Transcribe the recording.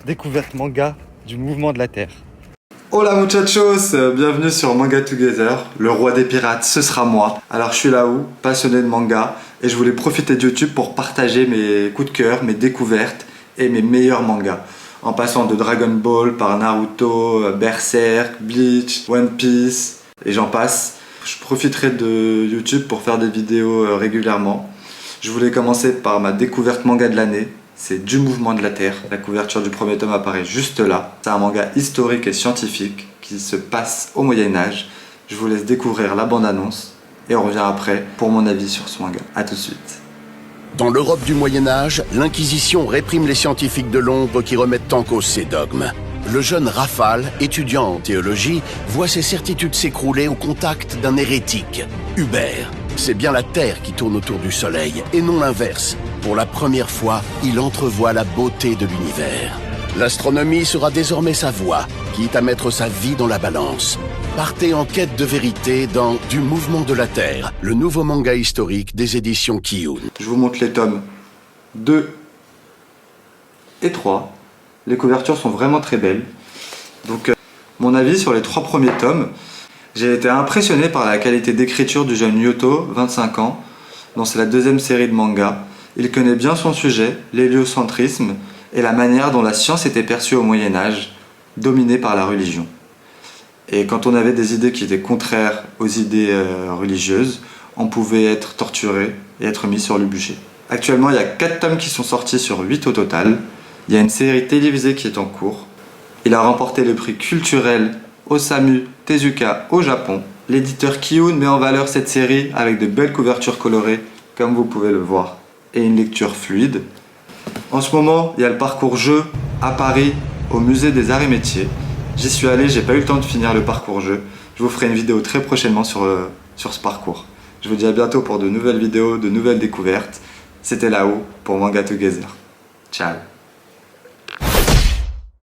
découverte manga du mouvement de la Terre. Hola muchachos, bienvenue sur Manga Together, le roi des pirates, ce sera moi. Alors je suis là-haut, passionné de manga, et je voulais profiter de YouTube pour partager mes coups de cœur, mes découvertes et mes meilleurs mangas. En passant de Dragon Ball par Naruto, Berserk, Bleach, One Piece, et j'en passe. Je profiterai de YouTube pour faire des vidéos régulièrement. Je voulais commencer par ma découverte manga de l'année. C'est Du Mouvement de la Terre. La couverture du premier tome apparaît juste là. C'est un manga historique et scientifique qui se passe au Moyen-Âge. Je vous laisse découvrir la bande-annonce et on revient après pour mon avis sur ce manga. A tout de suite. Dans l'Europe du Moyen-Âge, l'Inquisition réprime les scientifiques de l'ombre qui remettent en cause ses dogmes. Le jeune Rafale, étudiant en théologie, voit ses certitudes s'écrouler au contact d'un hérétique, Hubert. C'est bien la Terre qui tourne autour du Soleil, et non l'inverse. Pour la première fois, il entrevoit la beauté de l'univers. L'astronomie sera désormais sa voie, quitte à mettre sa vie dans la balance. Partez en quête de vérité dans Du Mouvement de la Terre, le nouveau manga historique des éditions Kiyun. Je vous montre les tomes 2 et 3. Les couvertures sont vraiment très belles. Donc, mon avis sur les 3 premiers tomes, j'ai été impressionné par la qualité d'écriture du jeune Yoto, 25 ans, dont c'est la deuxième série de manga. Il connaît bien son sujet, l'héliocentrisme, et la manière dont la science était perçue au Moyen-Âge, dominée par la religion. Et quand on avait des idées qui étaient contraires aux idées religieuses, on pouvait être torturé et être mis sur le bûcher. Actuellement, il y a 4 tomes qui sont sortis sur 8 au total. Il y a une série télévisée qui est en cours. Il a remporté le prix culturel Osamu Tezuka au Japon. L'éditeur Kiyun met en valeur cette série avec de belles couvertures colorées, comme vous pouvez le voir, et une lecture fluide. En ce moment, il y a le parcours jeu à Paris, au musée des arts et métiers. J'y suis allé, j'ai pas eu le temps de finir le parcours jeu. Je vous ferai une vidéo très prochainement sur ce parcours. Je vous dis à bientôt pour de nouvelles vidéos, de nouvelles découvertes. C'était là-haut pour Manga Together. Ciao.